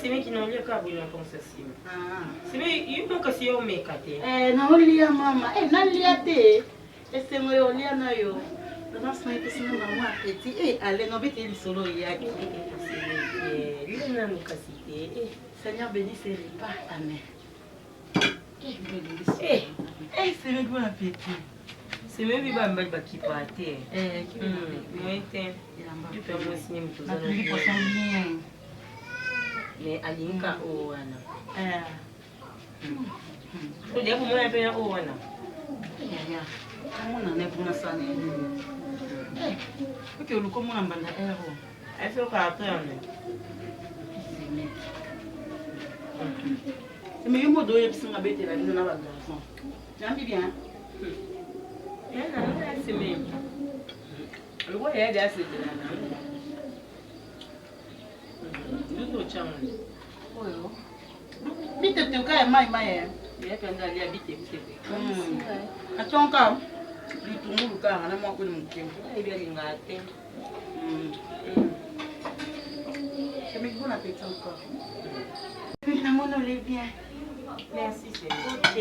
c'est moi qui n'en lis qu'à vous comme ça. C'est moi, il faut que c'est au mécaté. Non, lia maman. Non, lia té. C'est moi, lia na yo. Non, c'est moi qui suis maman petit. Allez, non, vite, il solo yaki. Il n'a pas cité. Seigneur bénisse les repas. Amen. C'est moi qui m'en appétit. C'est moi qui m'en appétit qui partait. Moi, tu peux me signer tout ça. Mais Alinka Owana. Tu dis comment on appelle Owana? Comment on est pour la salle? Ok, le comment on bande à héros. Elle fait quoi après? Mais il m'a donné un peu de la vie de la garçon. J'aime bien. C'est même. Le roi est assez de la Bite tu ka mai mai ya kanda ali habite bite. Atonka litungulu ka na mwa kuli mkembo. Ai bia lingate. C'est mes bonnes appétits encore. Finalement on est bien. Merci c'est. OK.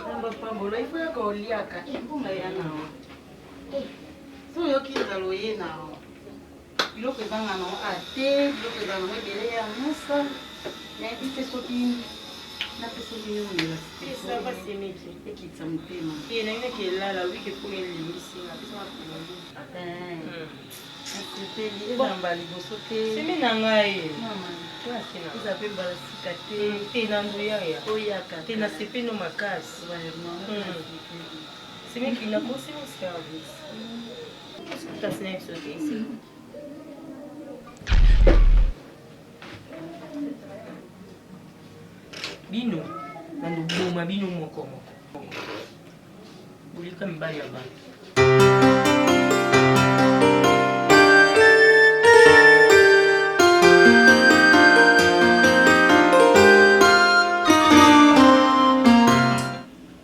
On va pas bolo il faut ko liaka. Mbunga yana. So yo kinzaloye na. Biloko ezanga na ate, biloko ezanga na ebele ya musa. Mais il fait ce qu'il n'a pas ce qu'il veut. Ça va s'aimer qui et qui s'aime tellement. Et là il est là oui que pour elle ici na besoin de c'est namba liboso te. C'est minangai. Maman. Tu as kina. Vous avez balasika te. Te nanduya ya. Oyaka. Te na sepe no makasi. Vraiment. C'est même qu'il n'a pas aussi mon service. Qu'est-ce que tu as signé sur ici? Bino, nando boma bino moko moko. Bulika mbaya ba.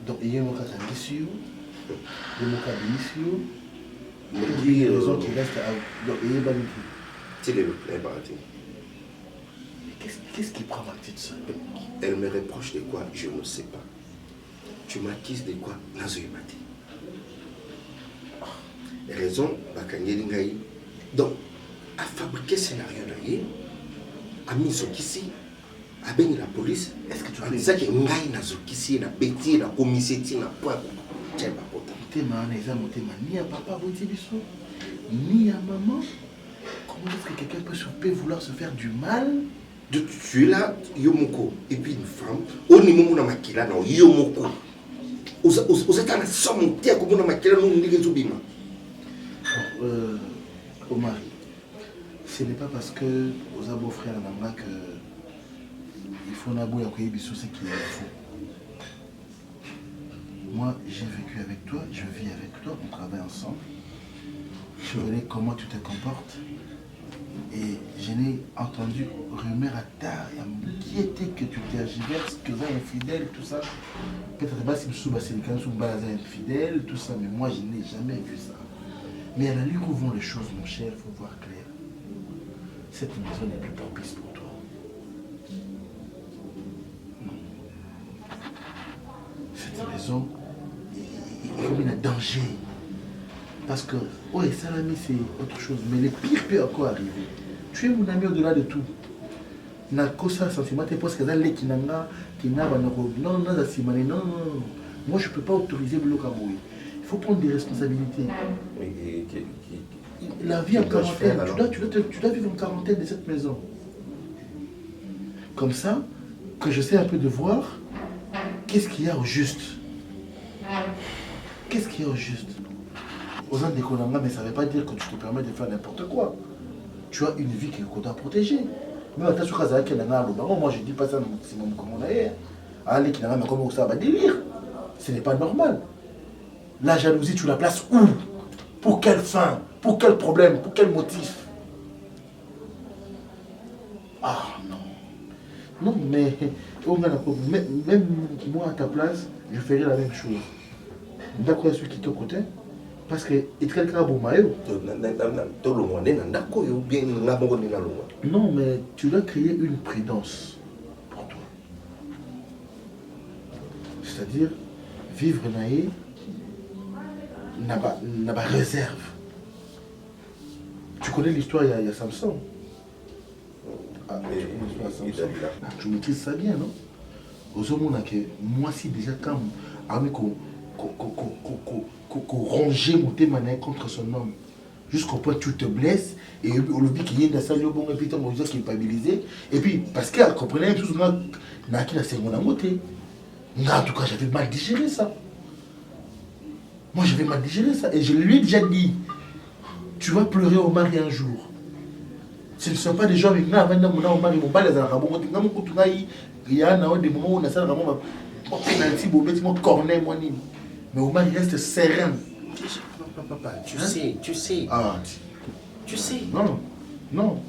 Donc il y a mon cas d'issue, il y a mon cas d'issue. Il y a raison qui reste à donc il y a pas du tout. C'est le parti. Qu'est-ce qui prend ma petite soeur? Elle me reproche de quoi? Je ne sais pas. Tu m'accuses de quoi? Nazoïmati. Raison, Bakanyeli Ngaï. Donc, à fabriquer scénario d'ailleurs, à mis ici, à bénir la police. Est-ce que tu as dit ça que Ngaï Nazokisi, la bêtise, la commissaire, la pointe, tiens, ma pote. Ni à papa, ni à maman. Comment est-ce que quelqu'un peut vouloir se faire du mal? Tu es là, Yomoko, et puis une femme, au niveau de Makila, non, Yomoko. Vous êtes en somme, tu es comme Makila, non, vous n'êtes pas. Omar, ce n'est pas parce que vous avez beau frère Namba que il faut n'abouer à quoi il ce qu'il faut. Moi, j'ai vécu avec toi, je vis avec toi, on travaille ensemble. Je connais comment tu te comportes. Et je n'ai entendu rumeur à tard, qui était que tu tergiverses, que tu es infidèle, tout ça. Peut-être pas si tu es infidèle, tout ça, mais moi je n'ai jamais vu ça. Mais à la lueur où vont les choses, mon cher, il faut voir clair. Cette maison n'est plus propice pour toi. Non. Cette maison, il y a un danger. Parce que, oui, Salami, c'est autre chose. Mais le pire peut encore arriver. Tu es mon ami au-delà de tout. Na kosa sentiment, tu penses que dans les kinanga, non, non. Moi, je ne peux pas autoriser le Kaboué. Il faut prendre des responsabilités. La vie en quarantaine, tu dois vivre en quarantaine de cette maison. Comme ça, que je sais un peu de voir qu'est-ce qu'il y a au juste. Qu'est-ce qu'il y a au juste? Aux gens d'économie, mais ça ne veut pas dire que tu te permets de faire n'importe quoi. Tu as une vie qu'on doit protéger. Mais attention, moi je ne dis pas ça maximum comme on est. Allez, qui n'a pas comment ça va délire. Ce n'est pas normal. La jalousie, tu la places où? Pour quelle fin? Pour quel problème? Pour quel motif? Ah non. Non, mais même moi à ta place, je ferais la même chose. D'accord, celui qui est au côté. Parce que il y a bon maillot. Non, mais tu dois créer une prudence pour toi. C'est-à-dire, vivre naïe n'a pas réserve. Tu connais l'histoire, il y a Samson. Ah, tu connais l'histoire de Samson. Tu maîtrises ça bien, non? Aux hommes, moi, si déjà, quand qu'on ronge mon thème contre son homme, jusqu'au point où tu te blesses, et on le dit qu'il y a une salle, et puis on va culpabiliser, et puis parce qu'elle comprenait même chose, en tout cas, j'avais mal digéré ça. Moi, j'avais mal digéré ça, et je lui ai déjà dit, tu vas pleurer au mari un jour. Ce ne sont pas des gens avec moi, avant mon mari, mon père, il y a des moments où on a ça, mais au mari reste serein. Papa, tu sais. Ah, tu sais. Non. Non,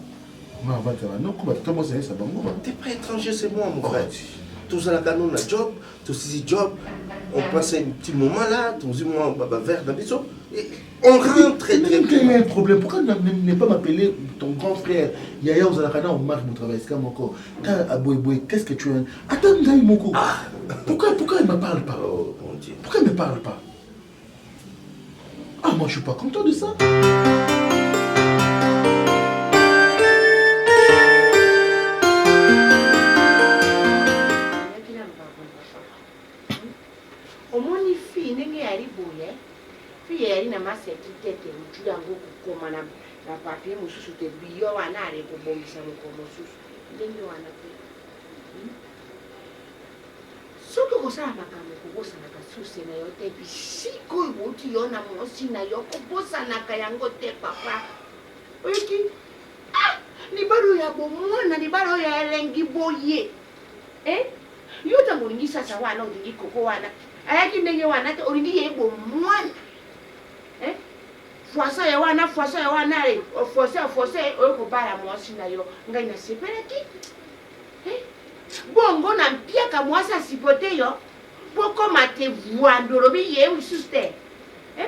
comment ça va? T'es pas étranger, c'est moi, mon frère. Tout ça, là, on a job, tout ce job, on passe un petit moment là, tout ce moment, vers la maison, et on rentre très bien. Il y a un problème. Pourquoi ne pas m'appeler ton grand frère? Yaya, vous allez on marque mon travail, c'est comme encore. Qu'est-ce que tu as? Attends, Gaï Moko. Pourquoi il ne me parle pas? Oh, mon Dieu. Pourquoi il ne me parle pas? Ah, moi, je ne suis pas content de ça. Omoni fi ndenge yali boye fi yali na masekitete ujula ngokukoma na papier mususu te biyo wana ale kubongisa mukomo susu ndenge wana te soki kosala makambo kobosanaka suse na yo te bisiko ibuti yo na mosi na yo kobosanaka yango te papa oyoki libalo ya bomwana libalo ya elengi boye yo tango olingi sasa wana olingi koko wana ayaki ndenge wana te olingi yebo mwana fwasa ya wana fwasa oyo kobala mwasi na yo ngai nasepelaki bongo na mpiaka mwasi asipo te yo pokoma te vwando olobi ye mosusu te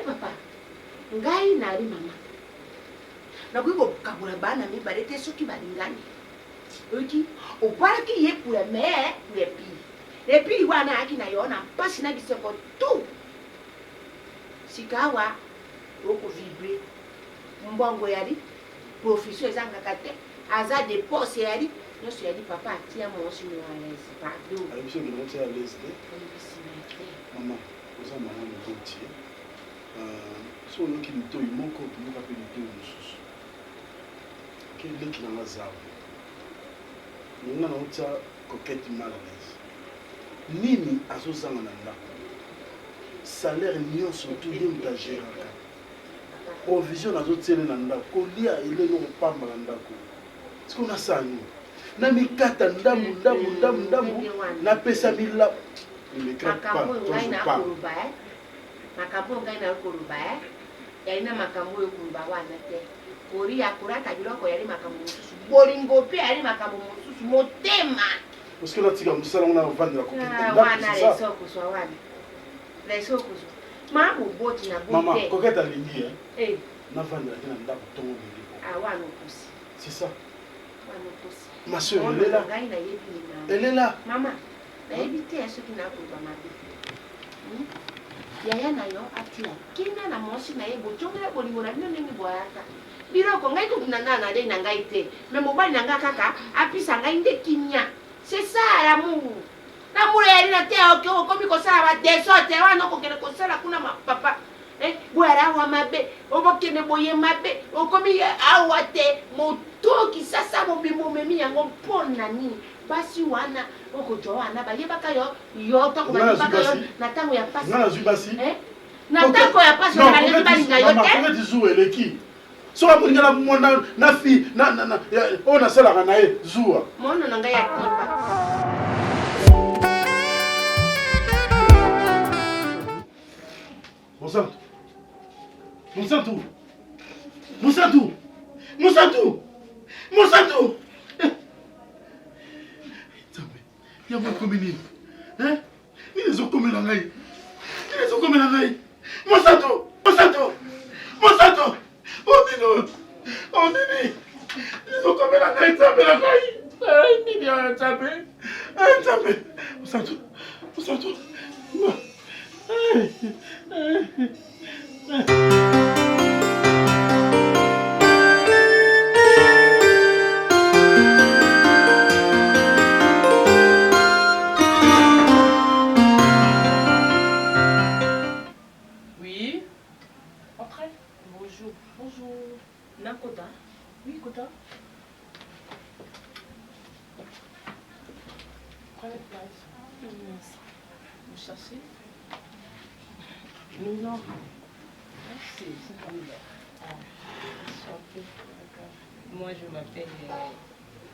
papa ngai nali mama nakoki kokabola bana mibale te soki balingani oyoki opalaki ye pula me lepili wana ayaki na yo na mpasi na bisengo tu sikawa okovibre mbongo yali profesio ezangaka te aza depose yali nyonso yali papa atia mwonsi mo à l'aise pardon Maman, oza mama mokotie so oyoki litoi moko otunduka mpe litoi mosusu ke leki nanga zawa nonga na otia coquette mal à l'aise nini azozanga na ndako salaire nyonso to nde moto agéraka provision azotiele na ndako kolia elelo kopamba na ndako siko nasala nini na mikata ndambu napesa milabu makambo ngai nakoluba yalina makambo oyo koluba wana te kori akolata biloko yali makambo mosusu bolingo mpe yali makambo mosusu motema oske natika mosala ngo na ovandela wana lesokozwa wana lesokozwa maa moboti na mama koketa alingi navandela te na ndako ntongo mingi wana okusi c'est ça wana okusi ma soeur elela ngai nayebi elela mama nayebi te soki nakoluba mabe yaya na yo atila kinga na mwasi na ye botongela bolingo na bino ndenge boyaka biloko ngai kokuna na dei na ngai te me mobali na ngai kaka apesa ngai nde kimia c'est ça l'amour l'amour yali na te okomi kosala badeso te wana okokende kosala kuna mapapa boyala awa mabe obokende boye mabe okomi awa te motoki sasa mobimbo omemi yango mpona nini basi wana okozwa wana bayebaka yo ntango bayebaka yo na ntango ya pasi na ntango ya pasi onakaleki balinga yo te zuwa eleki soki amoningana mwana na fi oyo nasalaka na ye zuwa mono na ngai ya kipa Monsanto yango ekomi nini nini ezokomela ngai Monsanto Mosato! Oh Nino! Oh Nini! Ils ont comme la caille, tapé la caille! Nini a tapé! Tapé! Mosato! Mosato! Non! Oui. Entrez. Bonjour. Bonjour. Nakota. Oui, Kota. Prenez place. Merci. Vous cherchez? Non. C'est comme là. Moi, je m'appelle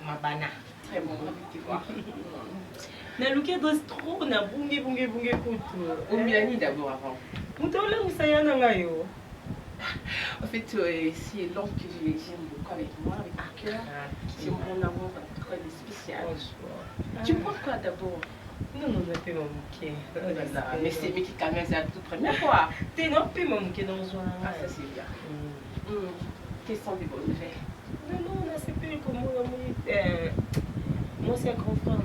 Mabana. Très bon, tu vois. Naluki trop na bunge kutu. Omiani d'abord avant. Mutola musayana ngayo. En fait, c'est l'homme que j'aime beaucoup avec moi, avec cœur. C'est mon amour très spécial. Tu prends quoi d'abord? Non, c'est pas mon Mais c'est Mickey quand même, c'est la toute première fois. T'es non, pas mon dans un. Ah, ça c'est bien. Quelles sont des bonnes nouvelles? Non, c'est plus comme moi. Moi, c'est un grand frère,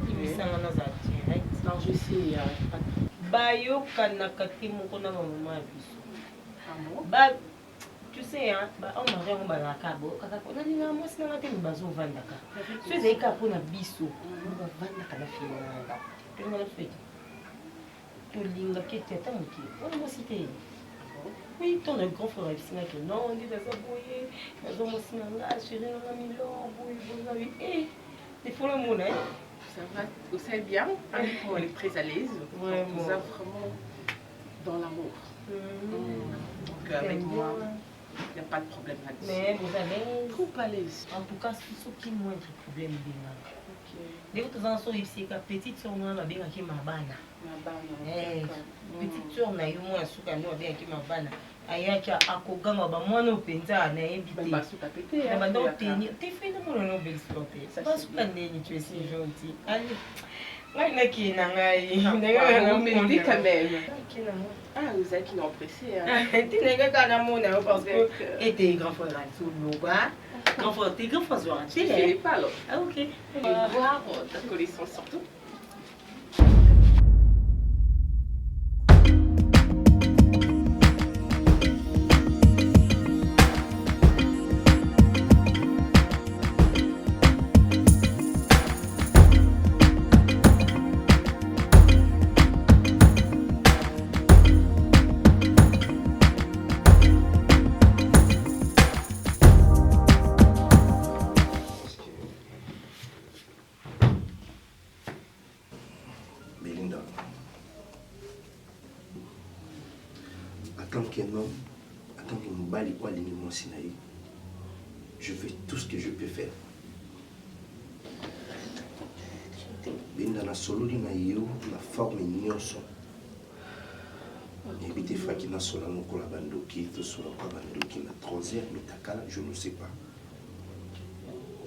il me semble dans un direct. Non, je sais. Bayo kanakati moko na maman biso. Ah bon? Bah, tu sais, hein, on m'a vraiment balakabo. Kaka kona ni na mwasi na ngate mbazo vandaka. Tu sais ka pona biso. On va vandaka la fille. Tu ngala fete. Tu linga kete tamuki. On m'a cité. Oui, ton grand frère ici là que non, on dit ça boyer. Bazo mwasi na nga chérie na milo, boy. Eh, il faut le mot là. Ça va, vous savez bien, on est très à l'aise. Ouais, on vous a vraiment dans l'amour. Donc avec moi, il n'y a pas de problème là-dessus. Mais vous avez trop à l'aise. En tout cas, c'est ce qui moindre problème bien. Dès que tu en sois ici, la petite soeur m'a bien qui m'a bana. Petite soeur n'a eu moins sous quand nous bien qui m'a bana. Ayaki akoganga ba mwana openza na ebité. Ba souka pété. Ba donc t'es fait de mon belle santé. Pas souka neni tu es si gentil. Allez. Ngai ki na ngai. Vous méritez quand même. Ah, vous êtes qui n'ont pressé. Tu n'es qu'à la mona parce que et tes grands frères sous le bas. Grand frère, tes grands frères sont Je ne sais pas alors. Ah ok. Voir ta connaissance surtout. Je fais tout ce que je peux faire. Benda na sololi na yo na forme nyonso. Éviter faki na sola noko la bandoki to sola kwa bandoki na 3h mitakala je ne sais pas.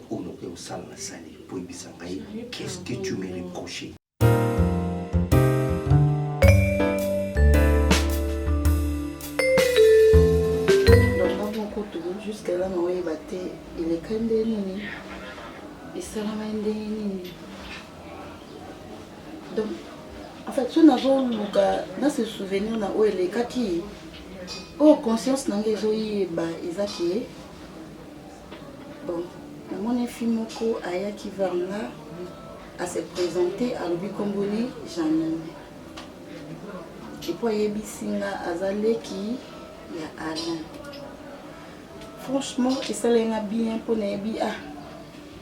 Ou non que au sala na sali pour ibisangai. Qu'est-ce que tu me reproches? Jusqu'à là, on a battu il est quand même et ça l'a donc en fait ce n'a pas dans ce souvenir na où elle est kaki oh conscience n'a les oeils bah exactement bon mon film ko aya qui va là à se présenter à l'obi komboni Janine et puis yebisinga azaleki ya Alain. Franchement, ça l'a bien pour les bien.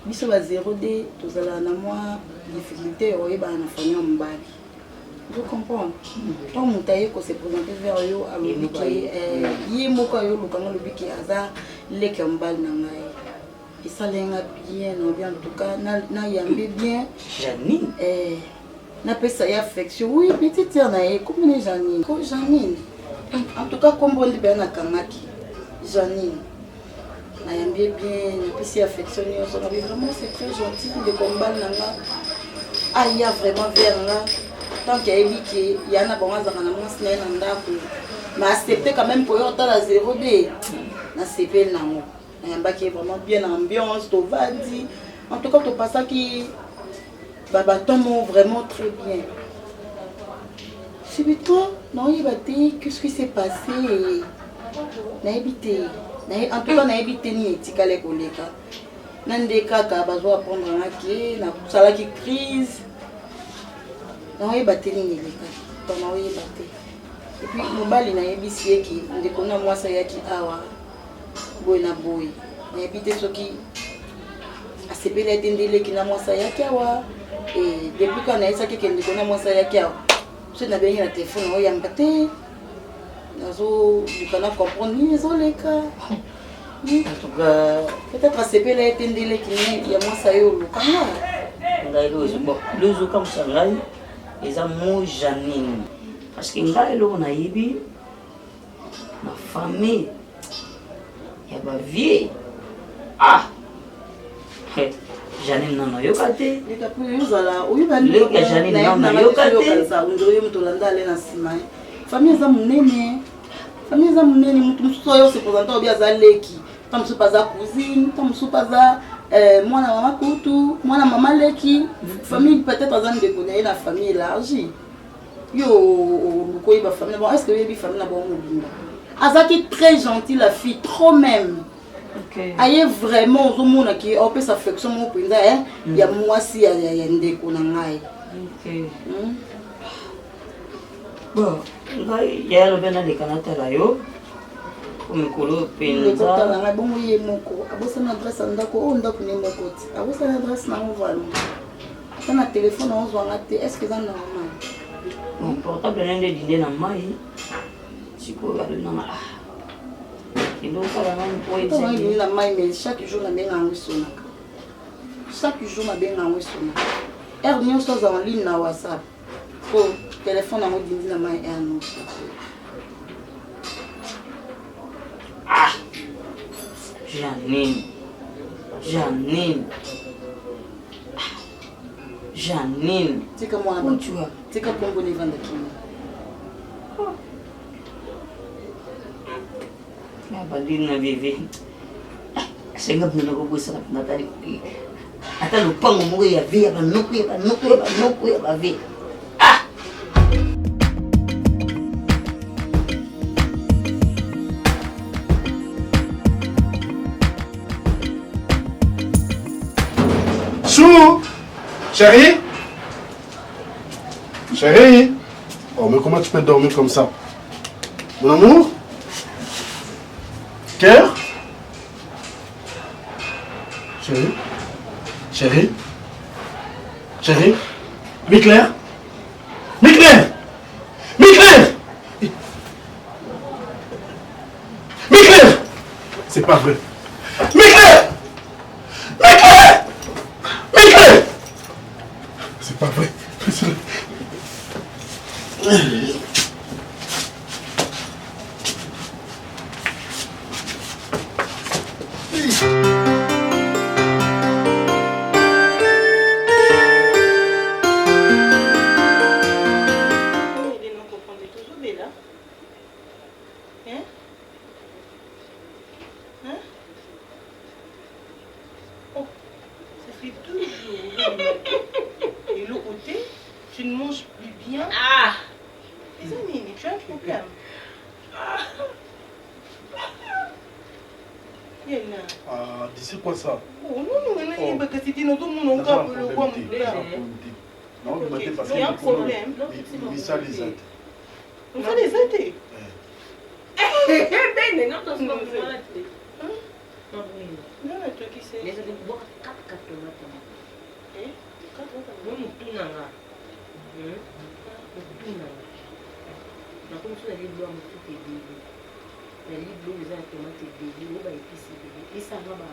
Biso ba 0D, tous ala na moi difficulté au eba na famille mbali. Vous comprenez? Quand mutaye ko se présenter vers yo à l'obiki yi moko yo lukanga l'obiki aza leke mbali na ngai. Et ça l'a bien, en tout cas na yambe bien. Janine na pesa ya affection. Oui, petite sœur na comme les Janine. Ko Janine. En tout cas comme bon libérer na kamaki. Janine. J'aime bien, puis affection, vraiment c'est très gentil de combattre là. Ah, il y a vraiment vers là. Tant qu'il y a il y a un bon hasard, on a moins Mais accepter quand même pour y entrer à 0B. Na CP nango. Na qui est vraiment bien ambiance, to va dire. En tout cas, tu passes ça qui babaton vraiment très bien. Subitement, non, il va dire qu'est-ce qui s'est passé. Na évité. En tout cas, na évité ni etikale koleka. Nande kaka bazo apprendre na ki na sala ki crise. Na yeba te ni leka. To na yeba te. Et puis mobali na yebisi eki ndeko na mwasa yaki awa. Boy na boy. Na évité soki asepela tendele ki na mwasa yaki awa. Et depuis quand na esa ki ndeko na mwasa yaki awa. Je na bengi na téléphone o yamba te. Nazo dukana comprendre ni zo leka. En tout cas, peut-être à CP là tendele qui y a moi ça yo lokanga. Ngai bon, le jour comme ça ngai eza mo Janine. Parce que ngai lo na yibi ma famille ya ba vie. Ah. Janine non yo kate. Les capous yo zala, oyo ba ni Janine non yo kate. Ça ndoyo mutolanda ale na sima. Famille za munene. Famille za munene mutu muso yo se présenter obia za leki. Tam su paza cousine, tam su paza moi na mama kutu, moi na mama leki. Famille peut-être azan de connaître la famille élargie. Yo ko iba famille bon est-ce que yebi famille na bon mobimba. Azaki très gentil la fille, trop même. OK. Aye vraiment au monde qui on peut s'affection mon pinda hein. Il y a moi si ya ndeko na ngai. OK. Bon, ngai ya lo bena de kanata la yo. Mikolo penza. Ndeko na bongo ye moko. Abosa na adresse ndako o ndako ne moko ti. Abosa na adresse na on va. Kana téléphone on zwa ngate. Est-ce que ça normal? Mon portable nende dinde na mai. Siko ya na ma. Kilo kala na mpo On est na mai mais chaque jour na benga ngusona. Chaque jour na benga ngusona. Ernie so za en ligne na WhatsApp. Ko téléphone na mo dindi na mai erno. Ah! Janine. Janine. Janine. Tika mwana ba. Tika kombo ni vanda kini. Ya badin na vivi. Sengap na ko busa na tali. Ata lupang mo ya via ba nuku ya ba vi. Chou! Chérie? Chérie? Oh, mais comment tu peux dormir comme ça? Mon amour? Cœur? Chérie? Chérie? Chérie? Miclair? Miclair! Miclair! Miclair! C'est pas vrai. Miclair! Miclair! Miclair! C'est pas vrai. Tu ne manges plus bien. Ah! Les amis, tu as un problème. Ah, dis quoi ça? Oh non, non, parce que c'était notre monde, on a le roi. Non, vous m'avez passé Il y a un problème. Mais ça les aide. On va les aider. Ben, non, non, non, Non, mais toi qui sais. Les autres boire 4 tomates. Eh? 4 tomates. Non, tout n'a na comme ça les blancs tout est début les blancs les tomates début on va épicer et ça va ba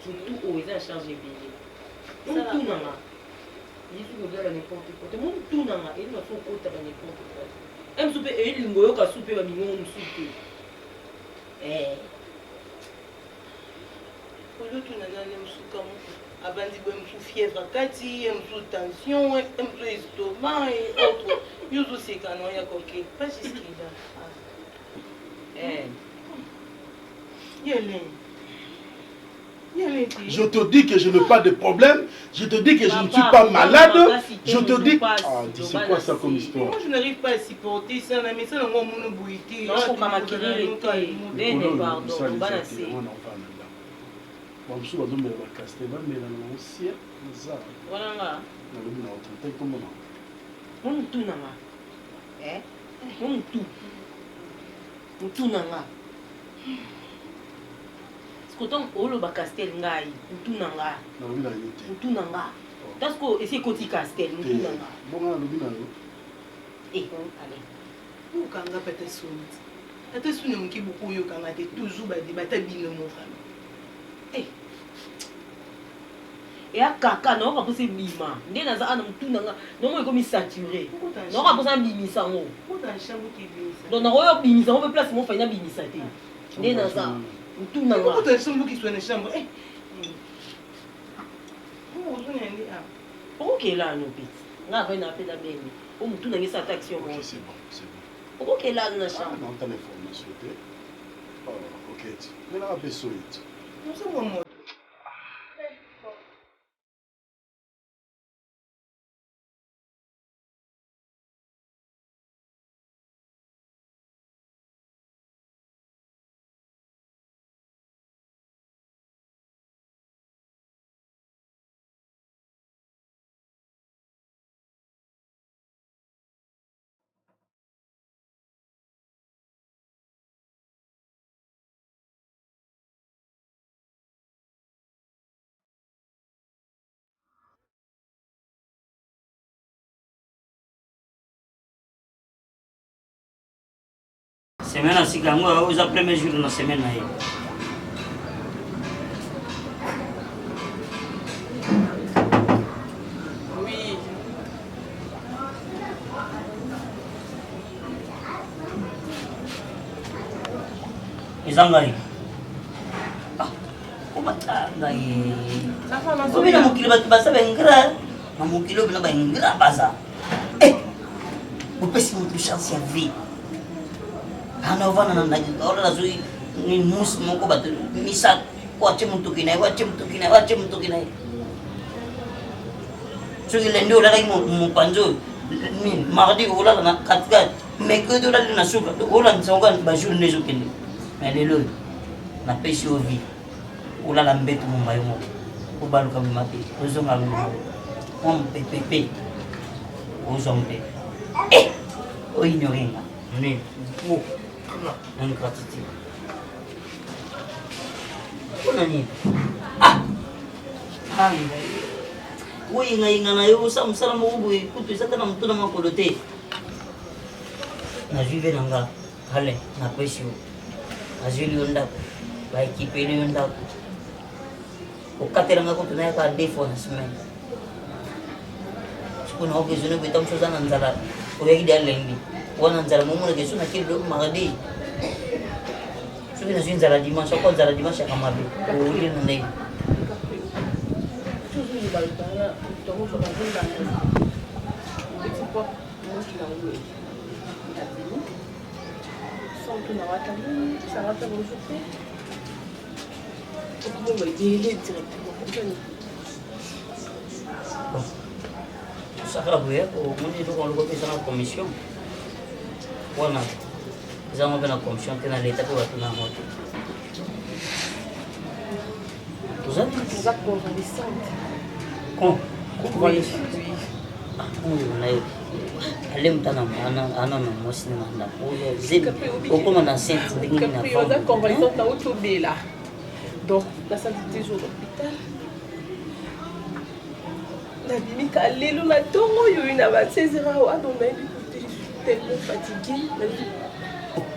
surtout au ils a chargé bébé ça tout nanga il faut que n'importe quoi tout monde tout nanga il m'a faut côté n'importe quoi aime souper et il ngoyo ka souper ba mingo souper tu n'as pas abandi fièvre kati, tension, estomac et autres. Yuzu c'est canon ya coquet. Pas jusqu'à Je te dis que je n'ai pas de problème. Je te dis que je ne suis pas malade. Je te dis... Ah, c'est quoi ça comme histoire? Moi, je n'arrive pas à supporter ça. Mais ça, on m'a bouillé. Non, faut pas m'acquérir. Pardon, bon, je suis dans le Castéban, mais dans l'ancien, ça. Voilà là. Dans le Nord, comment on tout nanga. On tout. On tout nanga. Parce que on le Castel ngai, on tout nanga. On tout nanga. Parce que c'est côté Castel, on tout nanga. Bon, on a le binaire. Eh, allez. Où quand on a peut-être sonné. Peut-être sonné mon qui beaucoup yo quand on a toujours débattu bien mon frère. Et à caca, non, pas possible bima. Ndé na za ana mutu nanga, non mo comme saturé. Non pas possible bimisa ngo. Donc na royo bimisa, on veut place mon faina bimisa té. Ndé na za mutu nanga. Pourquoi tu as chambre qui soit dans chambre? OK là no pit. Nga va na pe da beni. O mutu nanga sa action. OK, c'est bon, c'est bon. OK là na chambre. Non, t'as l'information té. Oh, OK. Mais là besoin. Non, c'est moi. Semaine à Sigango, aux premiers jours de la semaine. Oui. Les Angaïs. Ah, comment ça? Vous avez un kilo de basa, un kilo de basa. Eh, vous pouvez vous toucher en vie. Hanovana na ora zui ni mus moko batu misat wache mtu kinai so ile ndio la mu panzo min mardi ola na katkat mercredi ola na suka ola nsonga ba jour nezo kende mais lelo na pesi ovi ola la mbetu mumbayo mo ko baluka mate ozonga lu on pepepe ozombe o ignorenga mais ingratitude. Oui, il y a eu ça, je suis Soki nazwi nzala dimanche oko nzala dimanche akamabe oye na ndenge osaka boye omoni eloko loko mpesa na commission wana ezango mpe na commission te na leta mpe bato na yango te Toza convalescente. Convalescente? Oyo na yo ale mutana ana na mwasi na ndako oyo zebi okoma na sente ndenge na femme. Oza convalescente na otobela. Donc la santé jour l'hôpital. Na bimika lelo na tongo yo na ba 16 heures wa donc je suis tellement fatiguée.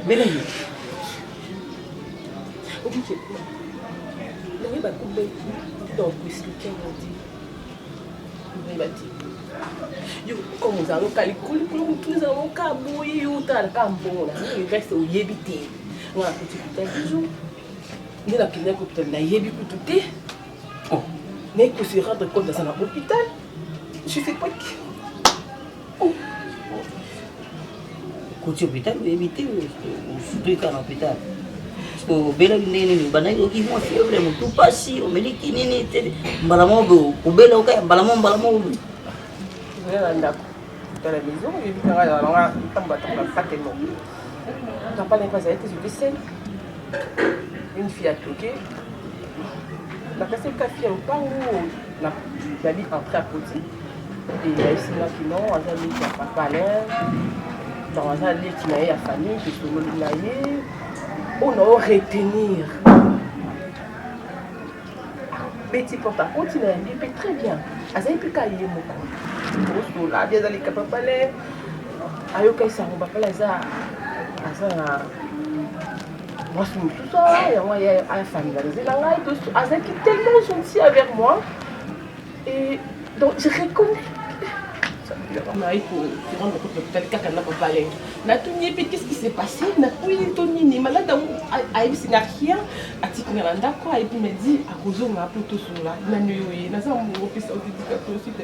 Mais là, ok, il va couper dans le expliquer on dit yo comme nous allons calculer nous allons cabouiller yo tal campo là il reste au yébité on a petit peu de jour nde nakendaki hôpital nayebi kutu te naye ko se rendre compte aza na hôpital je sais pas qui koti hôpital oyebi te osutuika na hôpital obelaki ndenge nini bandaki oki mwa fievre motu mpasi omeliki nini te mbala moko obela okaya mbala moko na ndako dans la maison oyebi kaka nanga ntambo atambola pate moko papa n'est pas arrêté sur des scènes une fille a toqué la personne qui a fait au pas où la vie entrée à côté et il y a ici là qui non on a dit qu'il n'y a pas palais dans on a dit qu'il y a famille qui sont mariés on a retenir petit porte à côté il peut très bien azali pe ka yé moko au là des ali ka papa palais ayo ka sa papa palais ça asa moi je suis tout ça et moi il y a une famille là asa qui tellement gentil avec moi et donc je reconnais il faut se rendre compte peut-être kaka na papa palais na tout ni qu'est-ce qui s'est passé na oui toni ni malade a eu c'est rien a dit que là quoi et puis me dit à cause on a plutôt sur là na nuit na ça mon fils au dédicateur s'il te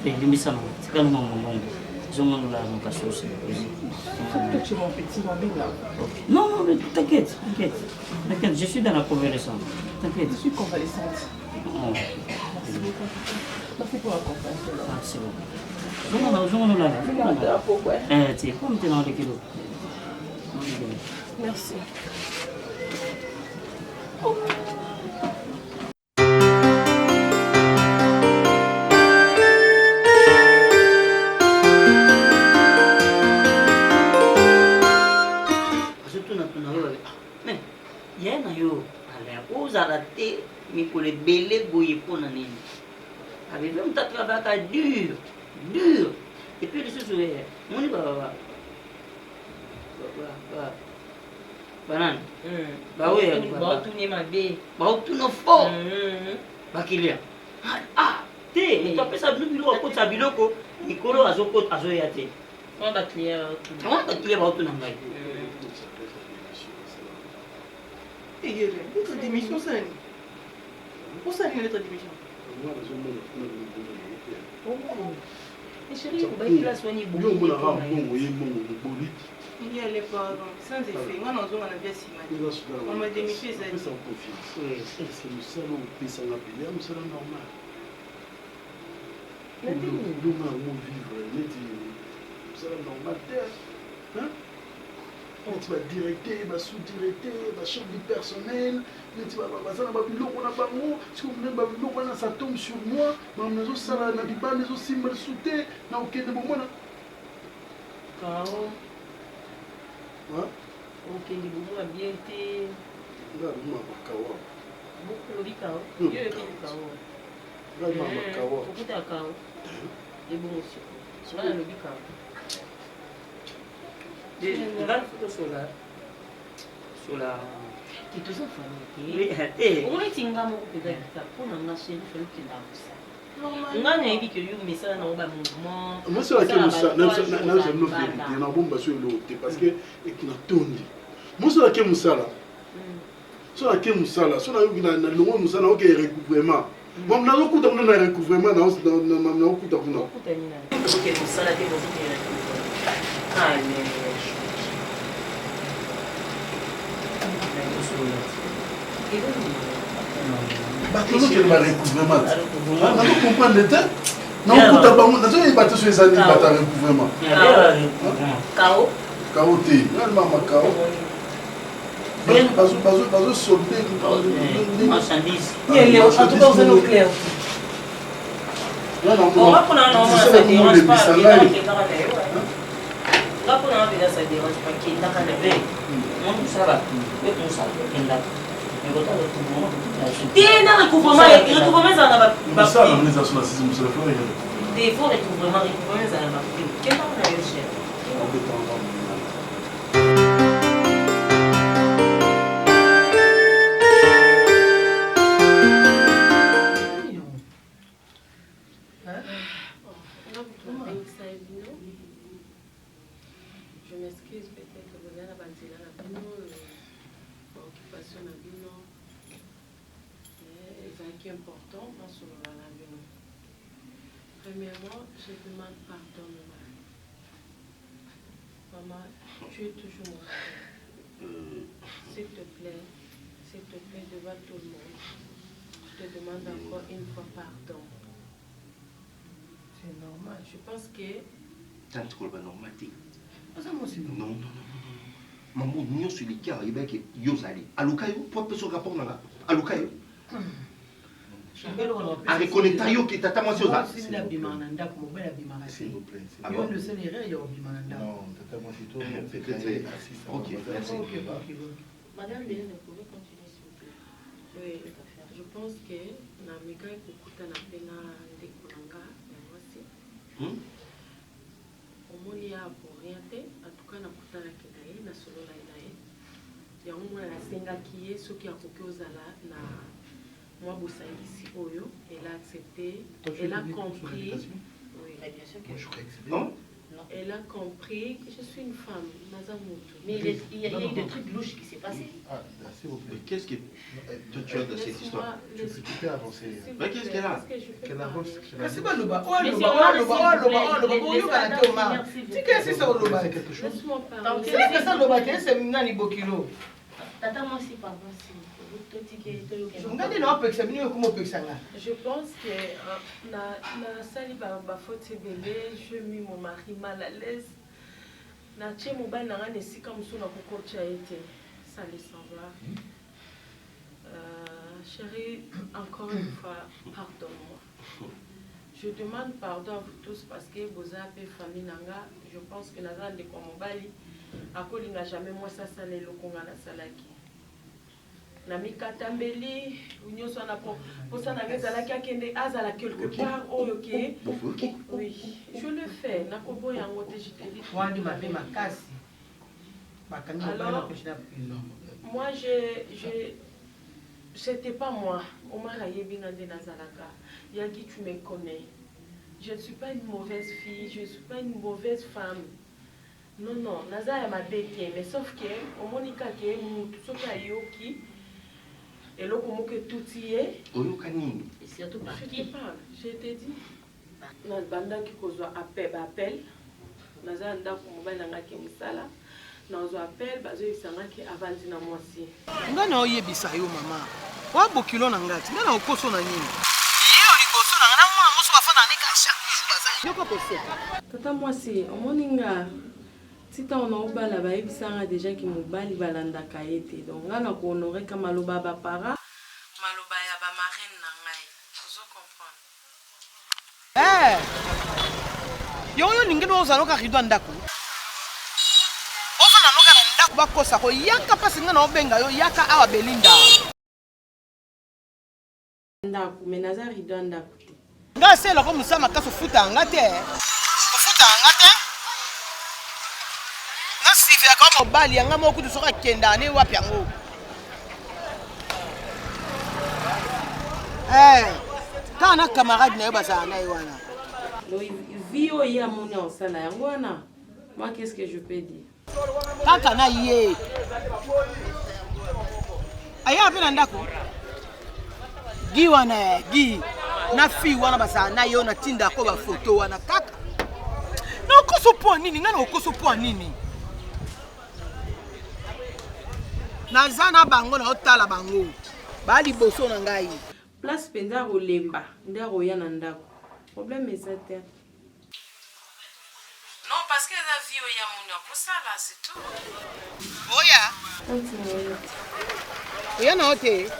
plaît limbisa c'est quand même mon Zomano là, mon casse aussi. Toi, tu es mon petit mobile là. Non, non, mais t'inquiète. Je suis dans la convalescence. T'inquiète. Je suis convalescente. Oh. Merci beaucoup. Merci pour la compréhension. Ah, c'est bon. Zomano là. Tu es comme tu es dans les kilos. Merci. ozala te mikolo ebele boye mpona nini abebe moto atravaka dur et puis lisusu moni banani baotuna fort bakilia te moto apesa bino biloko akotisa biloko mikolo azoya te bakilia baotuna ngai Notre démission, c'est un... Où ça vient notre démission? Mais chérie, vous voyez la soigner beaucoup. Il y a les parents, sans effet. Moi, nous avons bien si mal. On m'a démission, ça. Sans confiance. Est-ce que nous savons que ça va payer? Nous sommes normal. Nous allons vivre. Nous sommes normal. Hein? Tu vas directer, tu vas sous-directer, tu vas chef du personnel, tu vas ça tombe sur moi, sur la qui tous en famille. On est tinga mo peut-être pour na chérie fait que là ça. On a dit que yo message na ba mouvement. Moi c'est là que nous ça nous fait na bomba sur l'autre parce que et qui na tondi. Moi c'est là que musala. So la que musala, so na yo na longo musala OK recouvrement. Bon na zo kuta na recouvrement na kuta kuna. OK musala te bozo te. Ah mais bateau qui va recouvrement. On comprend le temps. Non, on compte pas. Nous avons battu sur les années battu recouvrement. Cao. Cao T. Normalement Cao. Bazo solder. Marchandise. Il est en tout cas dans un nucléaire. On va prendre un normal, ça ne dérange pas. On va prendre un peu, ça ne dérange pas. Qui est dans le verre. On ça va. On ça va. Tiens, recouvrement, ça n'a pas. Ça, l'organisation de la 6e seule fois. Des fois, recouvrement, ça n'a pas. Quel temps on a eu cher? Je m'excuse peut-être que vous avez la qui est important, moi, sur l'avenir. Premièrement, je demande pardon, maman. Maman, tu es toujours mon frère. S'il te plaît, devant tout le monde, je te demande encore une fois pardon. C'est normal. Je pense que... Tant que c'est normal. Non. Maman, nous sommes les cas, il y a que Yosali. Alukayo, pour que ce rapport n'a pas. Alukayo. A reconnaître yo qui tata moi Yosa. S'il vous plaît. Non, tata moi c'est toi. Ok, merci. Madame Bénin, vous pouvez continuer s'il vous plaît. Oui, je pense que Namika est beaucoup de pena de Kulanga, mais moi aussi. Au moins, il y a pour rien. En tout cas, Nakuta na Kenaï, na solo la Inaï. Il y a un moment la Senga qui est, ceux qui a coupé aux ala, na moi Boussaïsi Oyo, elle a accepté, elle a compris. Oui, bien sûr que je crois que c'est bien. Elle a compris que je suis une femme, Nazamutu. Mais il y a eu des trucs louches qui s'est passé. Ah, s'il vous plaît. Qu'est-ce que tu as dans cette histoire? Tu peux avancer. Mais qu'est-ce qu'elle a? Qu'elle avance. C'est pas le bas. Oh, le bas. C'est quelque chose. C'est ça le bas, c'est Nani Bokilo. Tata, moi aussi, pardon. Je pense que na sali ba faute bébé, je mis mon mari mal à l'aise. Na tché mon bal na ngane si comme ça na kokocha été. Ça les savoir. Chérie, encore une fois, pardonne-moi. Je demande pardon à vous tous parce que vous avez famille nanga. Je pense que Nazan de Komobali a collé n'a jamais moi ça salé le konga na salaki. Namika Tambeli, Union Sana pour ça n'a pas la kakende azala quelque part oh ok. Oui, je le fais. Na kobo ya ngote je te dis. Alors, moi c'était pas moi. Omar Ayebinande Nazalaka. Yagi tu me connais. Je ne suis pas une mauvaise fille, je ne suis pas une mauvaise femme. Non, Nazaya m'a dédié, mais sauf que au Monica qui est Soka Yoki. Et là, comment que tout y est? Et surtout par qui? Je t'ai dit. Dans le banda qui cause appel, Nazanda Kumba Nangaki Misala, dans appel, Bazo Isanaki avanti na mwasi. Ngana oyebisa yo mama. Wa bokilo na ngati. Ngana okoso na nini? Ye oliboso na ngana mwa moso bafana nika chaque jour baza. Yoko pese. Tata mwasi, omoninga. Tita on a obala ba ebisanga déjà ki mobali balanda kaete. Donc ngana ko honorer ka maloba ba para, maloba ya ba marraine na ngai. Vous comprenez? Yo ningeno ozaloka ridwa ndako. Ofana noka na ndako bakosa ko yaka pasi ngana obenga yo yaka awa Belinda. Ndako menaza ridwa ndako. Nga selo ko musama kaso futa ngate. Futa ngate. Nasive akoma mobali yanga moko tusoka kenda ne wapi yango. Kana camarade na yo baza na yo wana. Vio ya moni en sala yango wana. Moi qu'est-ce que je peux dire? Kaka na ye. Aya apena ndako. Gi wana gi na fi wana baza na yo na tinda ko ba photo wana kaka. Na okoso po nini ngana okoso po nini? Nazana bango na otala bango. Ba liboso na ngai. Place penza rolemba, ndako ya na ndako. Problème est ça. Non, parce que la vie ya mon pour ça là, c'est tout. Oya. Oya na ote.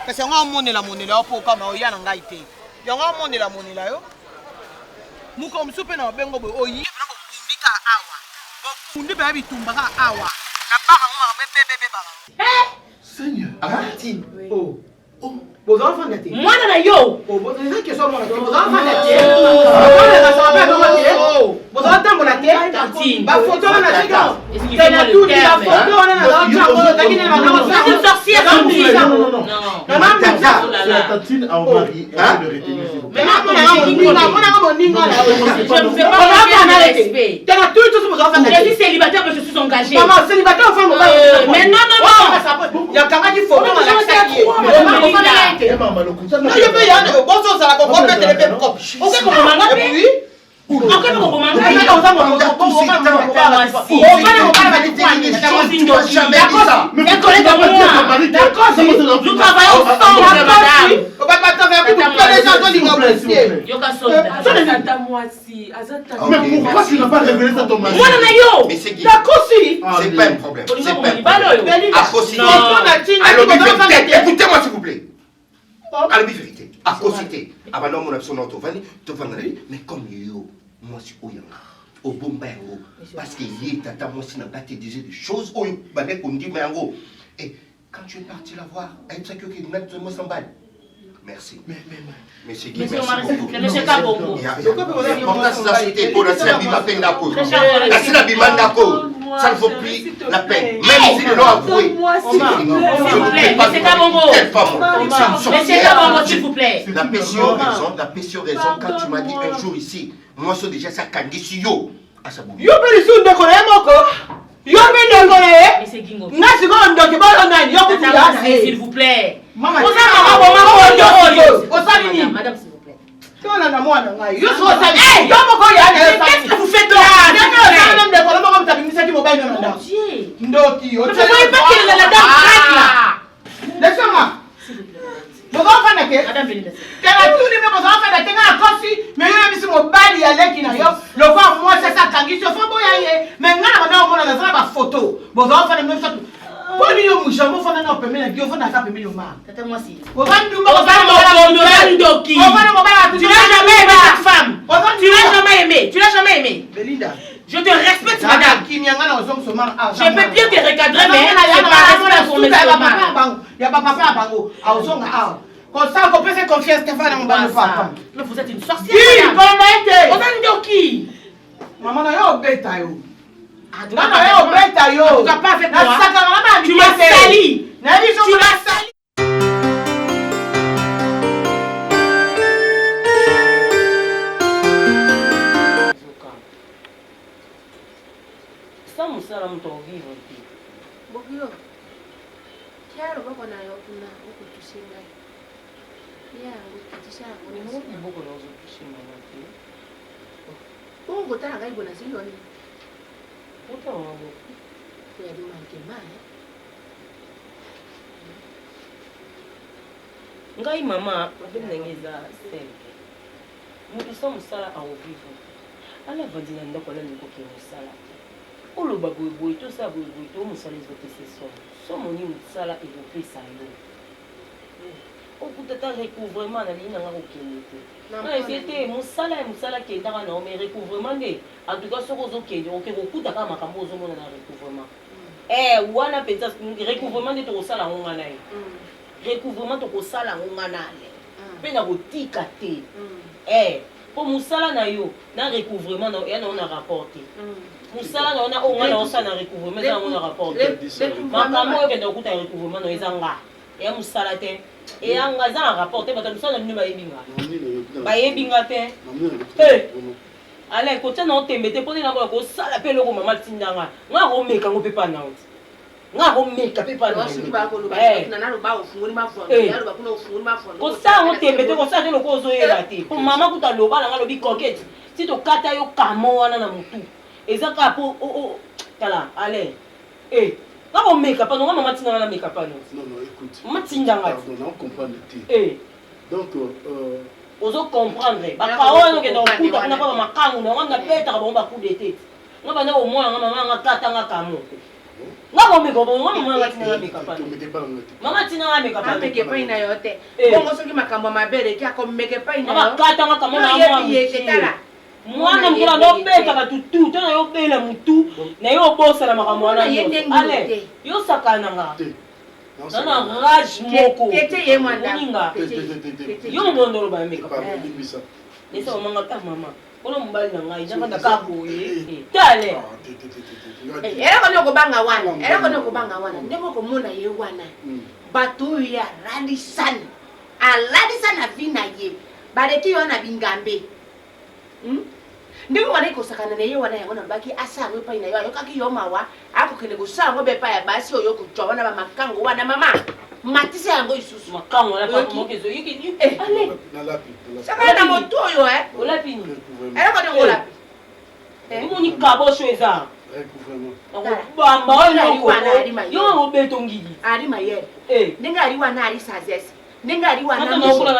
Kasi nga monela opo kama oya na ngai te. Yo nga monela yo. Muko msupe na bengo bo oyi na bo kundika awa. Bo kundi ba bitumbaka awa. Na baka ngoma bebe baba. Seigneur. Arantine. Oh. Vos enfants gâtés. Moi, dans yo. Oh, vos enfants qui sont morts. Vos enfants gâtés. Vos enfants mon tête. Ma photo on a chacun. C'est tout la photo on a la une sorcière. Non. La tantine à mari de retenir. Mais moi je ne fais pas respect. Tu as tout vos enfants. Je suis célibataire mais je suis engagée. Maman célibataire enfin mais non. Il y a quand même des photos dans la te. Maman, le coup. Non, je peux y aller. Bon, ça la comprend que tu le fais comme. Ok, comme maman, oui. Ok, comme maman, oui. Nous travaillons Mais pourquoi tu n'as pas révélé ça à ton mari? Mais c'est qui? D'accord, si. C'est pas un problème. C'est pas un problème. À cause de écoutez-moi s'il vous plaît. À la vérité. À cause de avant mon absent mais comme yo, moi je suis au bon bango. Parce qu'il y a tata moi si n'a pas te disait des choses où il qu'on dit mais en gros. Et quand tu es parti la voir, elle sait que qui met moi s'en balle. Merci. Mais c'est qui? Monsieur Marcel, monsieur Kabongo. Pourquoi ça c'était pour la bima peine d'accord? La bima d'accord. Ça ne vaut plus la peine. Même si le nom avoué. Monsieur Kabongo. Monsieur Kabongo, s'il vous plaît. La pétion raison quand tu m'as dit un jour ici, moi c'est déjà ça candy sur yo. À sa boue. Yo peux les sous de connaître mon corps. Yo peux les connaître. Monsieur Gingo. Nasi go ndo ke ba na yo ku ya. S'il vous plaît. Maman. Madame, s'il vous plaît. Qu'est-ce que vous faites là? Mon Dieu. Vous ne voyez pas qu'il est la dame craque là? Laissez-moi. Madame, venez laisser. Tata-moi si. Tu l'as jamais aimé cette femme. Tu l'as jamais aimé. Tu l'as jamais aimé. Belinda. Je te respecte, madame. Je peux bien te recadrer, mais c'est pas respect pour mes mais vous êtes une sorcière, madame. Qui? Maman, yo beta yo. Tu m'as sali. Tu m'as sali. Ça, mon salam, ton vivre. Bokio. Kiaro bako na yo kuna huko tusinga. Ya, ukitisha Ni mtu boko na uzo kushima na tu. Bongo tana ngai bona silioni. Uta wangu. Ya duma nkema. Ngai mama, babengeza sempe. Mutu sa musala au vivre. Ala vandina ndako la ndiko ke musala. Olo baboy to sa boy to musala ezote seso. Somo ni musala ezopesa yo. Okutata recouvrement na lina nga kokende. Na c'était musala kendaka na mais recouvrement nde en tout cas soko zokende okuta kama makambo ozomona na recouvrement. Wana pensa recouvrement nde to sala ngona nayo. Recouvrement to kosala ngona nale. Pe na kotika te. Pour musala na yo na recouvrement na ya na rapporté. Musala na ona onga na osala na recouvrement na on rapporté. Makambo yo kende okuta recouvrement no ezanga. Ya musala te. Et en gazan rapporté bato musala ni ba yebinga. Ba yebinga te. Allez, côté na otemete poni na ko sala pe loko mama tindanga. Nga ko meka ngo pepa na oti. Nga ko meka pepa na oti. Ko sa otemete ko sa te loko ozo yeba te. Ko mama kuta loba na nga lobi coquette. Si to kata yo kamo wana na mutu. Ezaka po tala, allez. Nga make-up, non, maman tina na make-up. Non, écoute. Maman tina nga. Pardon, on comprend le thé. Donc, ozo comprendre. Ba parole que dans coup na pas makangu na nga peta ka bomba coup de tête. Nga bana au moins nga maman nga kata nga kamo. Nga ko make-up, nga maman nga tina na make-up. Maman tina na make-up. Make-up ina yote. Bongo soki makambo mabele ki ako make-up ina yo. Nga kata nga kamo na mwa. Mwana mkula no beta ka tutu, tena yo bela mutu, na yo bosa na makambo wana. Ale, yo sakana nga. Nana rage moko. Tete ye mwanda. Yo mondo ba make-up. Nesa manga ta mama. Kono mbali na ngai, nanga ndakapo ye. Tale. Era kono ko banga wana. Era kono ko banga wana. Ndemo ko mona ye wana. Batu ya radisan. Aladisan avina ye. Bareki yo na bingambe. Ndiko wana ikosakana na ye wana yango na baki asango pa ina yo ayokaki yo mawa akokende kosala ngo bepa ya basi oyo kujwa wana ba makango wana mama matisa yango isusu makango la pas comment que zo yiki allez saka na moto oyo olapi ni era ko ndongo olapi moni kabo choeza bamba oyo yo obeto ngidi ari mayele ndenge ari wana ari sagesse ndenge ari wana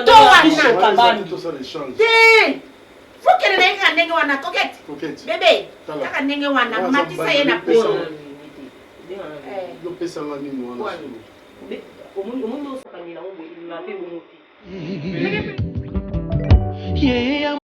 to wana kabani tout ça l'échange fokele na inga ndenge wana koketi bebe kaka ndenge wana matisa ye na polo yo pesa ngani no wana omundo osakanyela ngwe na pe bomuti yeah